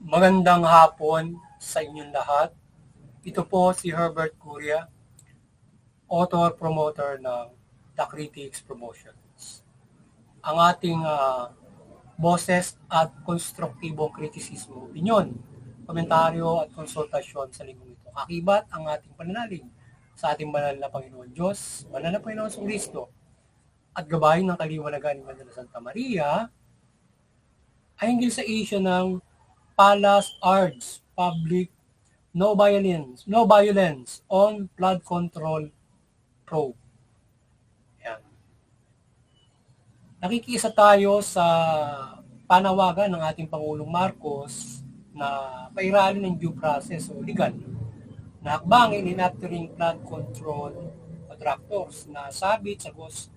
Magandang hapon sa inyong lahat. Ito po si Herbert Curia, author promoter ng The Critics Promotions. Ang ating boses at konstruktibong kritisismo, opinyon, komentaryo at konsultasyon sa linggong ito. Kakibat ang ating pananalig sa ating banal na Panginoon Diyos, banal na Panginoon Kristo, at gabayan ng kaliwanagan ni Madre Santa Maria ay hinggil sa issue ng Palace Arts Public No violence on flood control probe. Yan. Nakikiisa tayo sa panawagan ng ating Pangulong Marcos na pairalin ng due process o legal na hakbangin in acting flood control contractors na sabit sa Ghost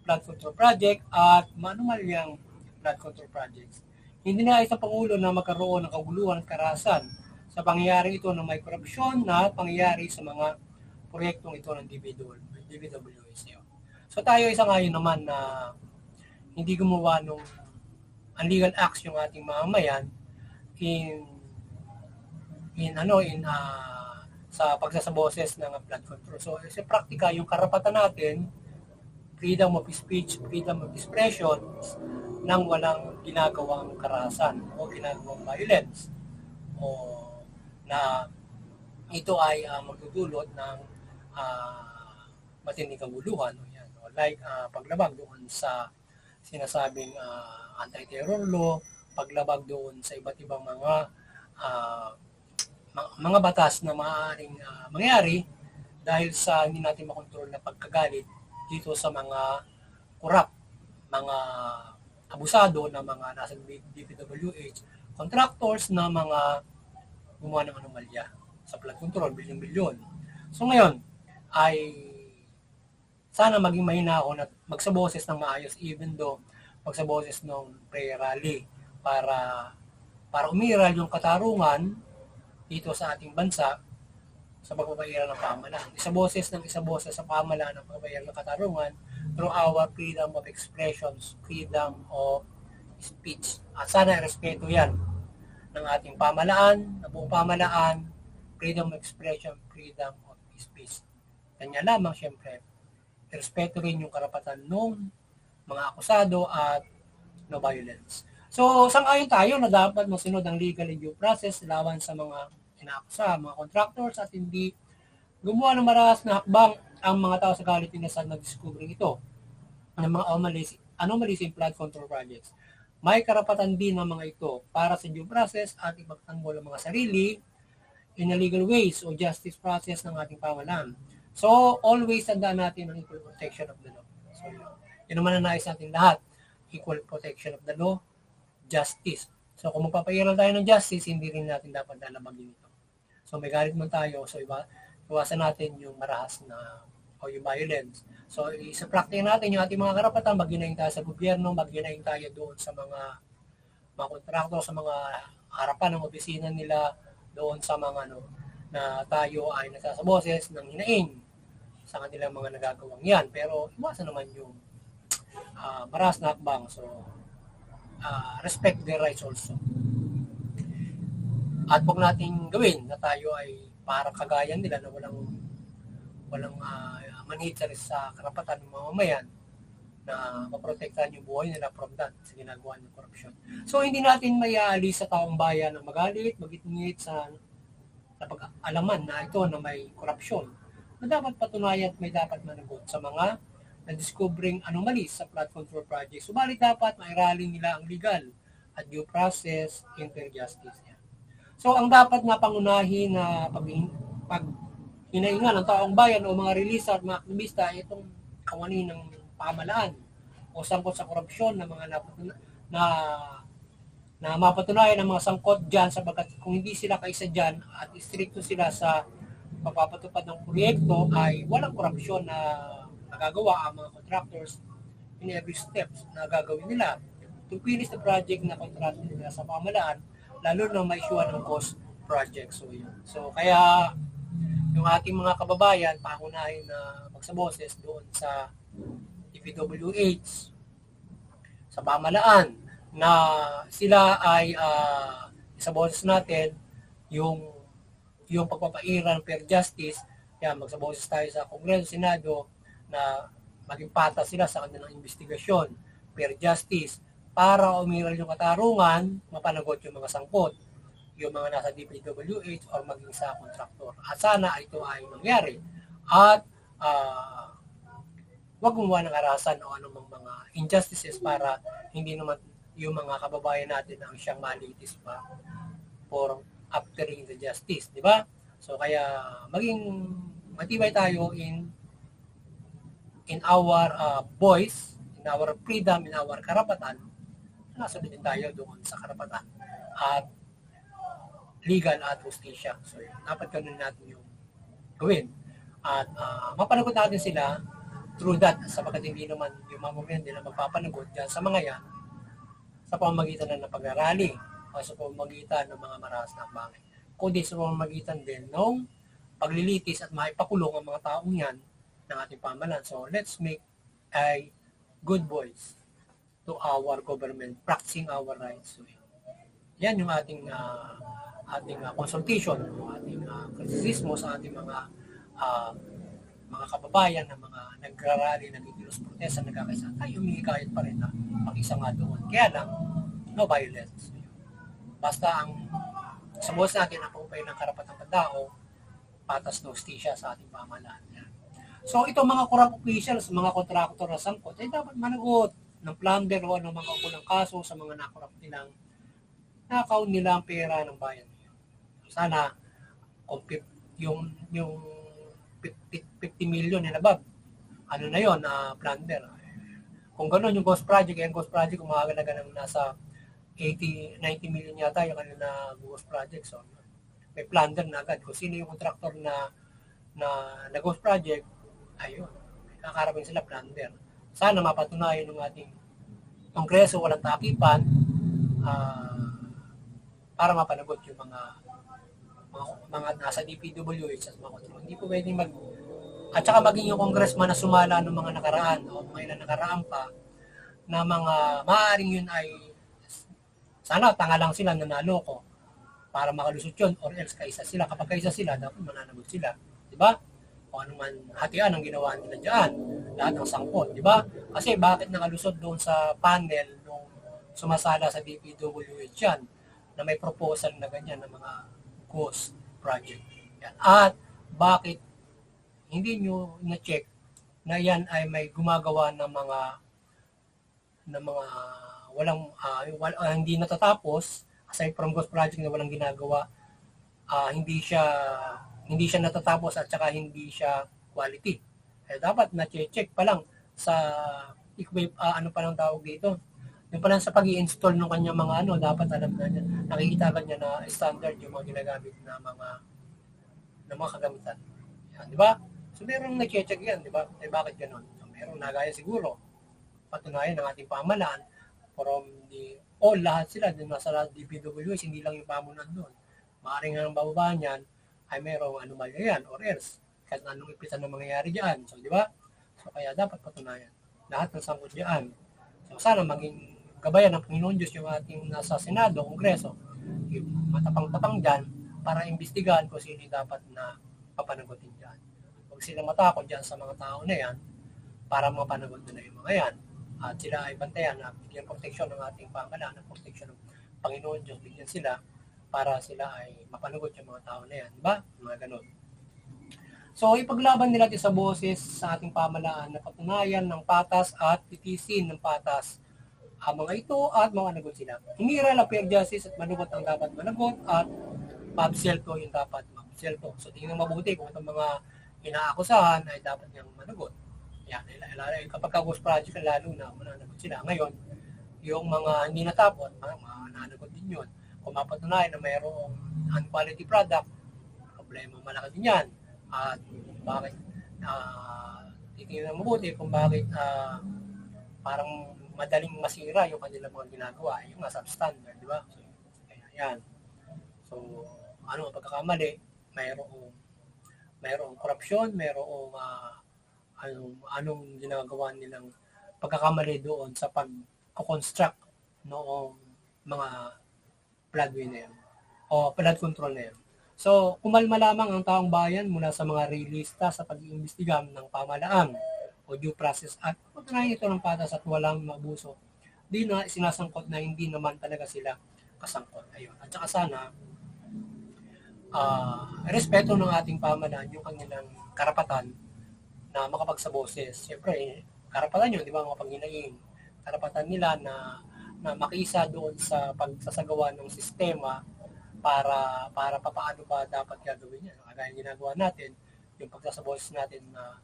Flood Control Project at manumalyang flood control projects. Hindi na isang Pangulo na magkaroon ng kaguluhan at karahasan sa pangyayari ito ng may korupsyon na pangyayari sa mga proyektong ito ng DPWH. So tayo isang ayon naman na hindi gumawa ng illegal acts yung ating mamamayan in sa pagsasaboses ng flood control. So sa praktika, yung karapatan natin, freedom of speech, freedom of expression, nang walang ginagawang karahasan o ginagawang violence o na ito ay magdudulot ng matinding kaguluhan like paglabag doon sa sinasabing anti-terror law, paglabag doon sa iba't ibang mga batas na maaaring mangyari dahil sa hindi natin makontrol na pagkagalit dito sa mga kurap, mga abusado na mga nasa DPWH, contractors na mga gumawa ng anomalya sa flood control, bilyon-bilyon. So ngayon, ay sana maging mahinahon at magsaboses ng maayos even though magsaboses ng prayer rally para umiral yung katarungan dito sa ating bansa sa pagpapairal ng pamahalaan. Isaboses sa pamahalaan ng pagpapairal ng katarungan through our freedom of expressions, freedom of speech. At sana respeto yan ng ating pamahalaan, ng buong pamahalaan, freedom of expression, freedom of speech. Kanya lamang, syempre, respeto rin yung karapatan ng mga akusado at no violence. So, sang-ayon tayo na dapat masunod ang legal and due process laban sa mga inaakusa, mga contractors at hindi gumawa ng marahas na hakbang ang mga tao sa kalitinasan na discovering ito ng mga anomalies in flood control projects. May karapatan din ng mga ito para sa due process at ipagtanggol ang mga sarili in a legal ways o justice process ng ating pamahalaan. So, always tandaan natin ang equal protection of the law. So, yun naman ang nais natin lahat. Equal protection of the law, justice. So, kung magpapairal tayo ng justice, hindi rin natin dapat lalabagin ito. So, may galit man tayo. So, iwasan natin yung marahas na o yung violence. So, isa-practice natin yung ating mga karapatan, magginayin tayo sa gobyerno, magginayin tayo doon sa mga kontrakto, sa mga harapan ng opisina nila, doon sa mga na tayo ay nasasaboses ng hinaing sa kanilang mga nagagawang yan. Pero iwasan naman yung marahas na hakbang. So, respect their rights also. At huwag nating gawin na tayo ay para kagayan nila na walang manitari sa karapatan ng mamamayan na maprotektahan yung buhay nila from that sa ginagawa ng korupsyon. So, hindi natin mayaalis sa taong bayan na magalit, magitngit sa pag-alaman na ito na may korupsyon na dapat patunayan at may dapat managot sa mga na-discovering anomalies sa flood control project. Subalit dapat mairalin nila ang legal at due process and fair justice. So, ang dapat na pangunahin na hinahingan ng taong bayan o mga relisa at mga aktivista ay itong kawani ng pamahalaan o sangkot sa korupsyon na mga na mapatunayan ng mga sangkot dyan sapagkat kung hindi sila kaisa dyan at istrikto sila sa pagpapatupad ng proyekto ay walang korupsyon na nagagawa ang mga contractors in every steps na gagawin nila to finish the project na kontrato nila sa pamahalaan lalo na may issue ng cost project. So kaya yung ating mga kababayan, pangunahin na magsaboses doon sa DPWH, sa pamahalaan, na sila ay sa boses natin, yung pagpapairal ng fair justice, kaya magsaboses tayo sa Kongreso, Senado, na maging patas sila sa kanilang investigasyon, fair justice, para umiral yung katarungan, mapanagot yung mga sangkot, yung mga nasa DPWH or maging sa kontraktor. At sana ito ay mangyari. At huwag gumawa ng arasan o anumang mga injustices para hindi naman yung mga kababayan natin ang siyang malitis pa for obtaining the justice, di ba? So kaya maging matibay tayo in our voice, in our freedom, in our karapatan. Nasunod din tayo doon sa karapatan at legal at justisya. So dapat ganun natin yung gawin. At mapanagot natin sila through that, sapagkat hindi naman yung mamamayan nila magpapanagot dyan sa mga yan sa pamamagitan ng pag-arali o sa pamamagitan ng mga marahas na bagay, kundi sa pamamagitan din ng paglilitis at maipakulong ang mga taong yan ng ating pamahalaan. So let's make a good voice to our government, practicing our rights. So, yan yung ating consultation, yung ating kritisismo sa ating mga kababayan na mga nagrarally, nagkikilos protesta, nagkakaisa, tayo humihikayat pa rin na mag-isa nga doon. Kaya lang, no violence. Basta sa boses natin ang pupay ng karapatang tao, patas na hustisya sa ating pamahalaan. So ito mga corrupt officials, mga kontraktor na sangkot, ay dapat managot ng plunder o ng mga kulang kaso sa mga nakorrupt nilang nakaw nila ang pera ng bayan. Sana kung yung 50 million and above, ano na yon, plunder. Kung gano'n yung Ghost Project, yung Ghost Project, kumahalaga ng nasa 90 million yata yung kanila Ghost Project. So, may plunder na agad. Kung sino yung contractor na Ghost Project, ayun, kakarapin sila plunder. Sana mapatunayan ng ating Kongreso walang takipan para mapanagot yung mga nasa DPWH at mga kontrol. Hindi po pwedeng at saka maging yung congressman na sumala ng mga nakaraan o mga ilan nakaraan pa na mga maaaring yun ay sana tanga lang sila nanalo ko para makalusot yun or else kaisa sila. Kapag kaisa sila, dapat mananagot sila. Diba? O ano man hatian ang ginawa nila dyan. Lahat ng sangkot. Diba? Kasi bakit nakalusot doon sa panel nung sumasala sa DPWH yan na may proposal na ganyan ng mga ghost project. Yan. At bakit hindi nyo na-check na yan ay may gumagawa ng mga walang hindi natatapos, aside from ghost project na walang ginagawa, hindi siya natatapos at saka hindi siya quality. Dapat na-check pa lang sa ano pa lang tawag dito. Yung pa lang sa pag-i-install ng kanyang mga dapat alam na niya, nakikita ka niya na standard yung mga ginagamit na mga kagamitan. Yan, di ba? So merong na-check yan, di ba? Bakit ganoon? So merong nagaya siguro patunayan ng ating pamahalaan from lahat sila din nasa DPWH, hindi lang yung pamunan doon. Maaaring ang bababa niyan ay merong anomalya yan or else kahit anong ipitan na mangyayari diyan. So di ba? So kaya dapat patunayan lahat ng sangkot diyan. So sana maging gabayan ng Panginoon Diyos yung ating nasa Senado, Kongreso, yung matapang-tapang dyan para imbestigahan kung sino dapat na papanagutin dyan. Huwag sila matakot dyan sa mga tao na yan para mapanagot nila yung mga yan. At sila ay bantayan na bigyan proteksyon ng ating pamahalaan, ng proteksyon ng Panginoon Diyos, bigyan sila para sila ay mapanagot yung mga tao na yan. Diba? Mga ganun. So, ipaglaban nila sa boses sa ating pamahalaan na patunayan ng patas at titisin ng patas ang mga ito at mga nagot sila. Hinira lang fair justice at manugot ang dapat managot at pabselto yung dapat mabselto. So, tingnan mabuti kung itong mga inaakusahan ay dapat niyang managot. Yan, kapag ka-ghost project, lalo na mananagot sila. Ngayon, yung mga hindi natapon, mananagot din yun. Kung mapatunayan na mayroong unquality product, problema malaki din yan. At bakit, titingnan mabuti kung bakit parang madaling masira yung kanilang mga ginagawa, yung nga substandard, di ba? So, kaya yan. So, ano ang pagkakamali? Mayroong korupsyon, mayroong anong ginagawa nilang pagkakamali doon sa pag-construct noong mga flood winner. o flood control na yan. So, kumalma lamang ang taong bayan mula sa mga realista sa pag-iimbestiga ng pamahalaan o due process at pagkakain ito ng patas at walang mabuso. Di na sinasangkot na hindi naman talaga sila kasangkot. Ayun. At saka sana, respeto ng ating pamahalaan yung kanilang karapatan na makapagsaboses. Siyempre, karapatan yun, di ba, mga panghinaing. Karapatan nila na makisa doon sa pagsasagawa ng sistema para papaano ba dapat gagawin yan. Kagaya ginagawa natin, yung pagsasaboses natin na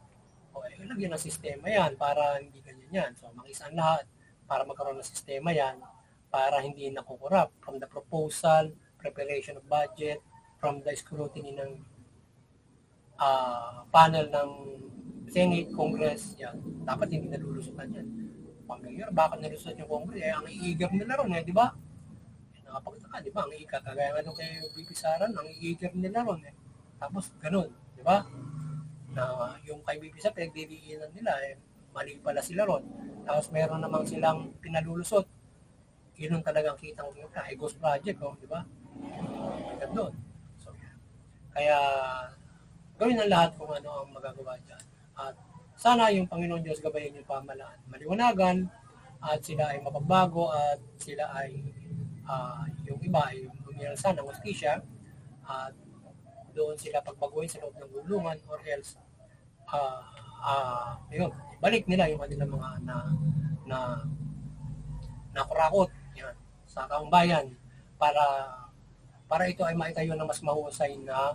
lagyan ng sistema yan para hindi ganyan yan. So, makisa ang lahat para magkaroon ng sistema yan para hindi nakukurap from the proposal, preparation of budget, from the scrutiny ng panel ng Senate, Congress, yan. Dapat hindi nalulusutan yan. Pamilyar, bakit nalusot yung Congress? Ang iigap nila ron, di ba? Nakapagtaka, di ba? Ang iika, kagaya nga kay BP Saran, ang iigap nila ron. Tapos, ganun, di ba? Na yung kay BP Saran, pinagdidiinan nila, mali pala sila ron. Tapos, meron namang silang pinalulusot. Yun ang talagang kitang ghost project, di ba? Ganun. So, kaya, gawin ang lahat kung ano ang magagawa dyan. At sana yung Panginoon Diyos gabayan yung pamahalaan, maliwanagan, at sila ay mapagbago, at sila ay yung iba ay umilalsa ng hustisya, at doon sila pagbaguhin sa loob ng gulungan, or else yun, balik nila yung kanilang mga nakurakot yan, sa taong bayan para ito ay maitayo ng mas mahusay na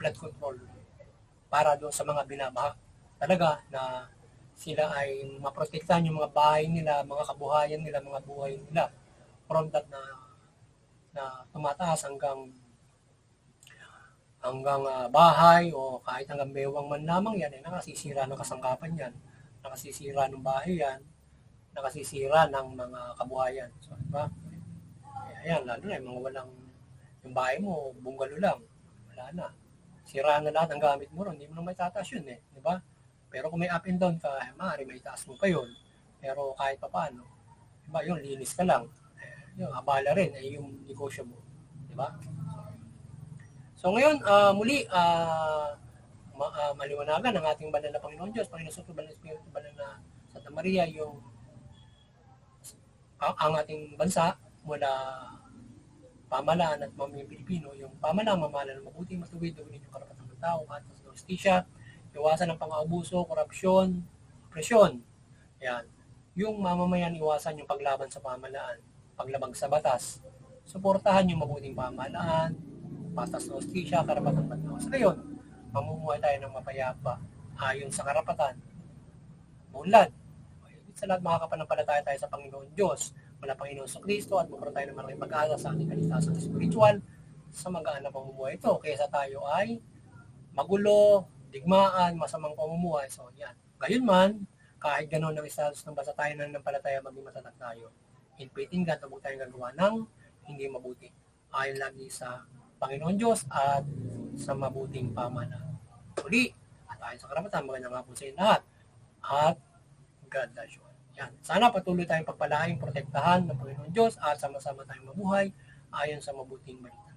flood control para doon sa mga binabaha. Talaga na sila ay maprotektahan yung mga bahay nila, mga kabuhayan nila, mga buhay nila from that na tumataas hanggang bahay o kahit hanggang bewang man lamang yan, ay nakasisira ng kasangkapan yan, nakasisira ng bahay yan, nakasisira ng mga kabuhayan. So, diba? Ayan, lalo na yung mga walang, yung bahay mo, bungalo lang, wala na. Sira na lahat ng gamit mo ron, hindi mo na may tataas yun di ba? Pero kung may up and down ka, maaari may taas mo pa yun. Pero kahit pa paano, di ba, yun, linis ka lang. Yung abala rin ay yung negosyo mo, di ba? So ngayon, muli, maliwanagan ang ating banal na Panginoon Diyos, Panginoon Santo, Banal na Espiritu, Banal na Santa Maria, yung ang ating bansa mula pamahalaan at mamayang Pilipino, yung pamahalaan, mamahala ng mabuti, matuwid, gawin yung karapatan ng tao, at sa justisya, iwasan ng pang-abuso, korupsyon, presyon. Yan. Yung mamamayan, iwasan yung paglaban sa pamahalaan, paglabag sa batas. Suportahan yung mabuting pamahalaan, patas na justisya, karapatan ng tao. Sa gayon, mamumuhay tayo ng mapayapa, ayon sa karapatan, bunlad. Sa lahat makakapanampalataya tayo sa Panginoon Diyos, mula Panginoon sa Kristo, at magkaroon tayo ng malaking pag-asa sa ating kaligtasan spiritual sa magaan na pamumuhay ito. Kaysa tayo ay magulo, digmaan, masamang pamumuhay. So, yan. Gayunman, kahit gano'n ang status ng basa tayo ng palataya, maging matatag tayo. In faith in God, huwag tayong gagawa ng hindi mabuti. Ayon lagi sa Panginoon Diyos at sa mabuting pamahalaan. Uli, at ayon sa karapatan, magandang hapon sa inyo lahat. At God bless you. Yan. Sana patuloy tayong pagpalaing, protektahan ng Panginoon Diyos at sama-sama tayong mabuhay ayon sa mabuting balita.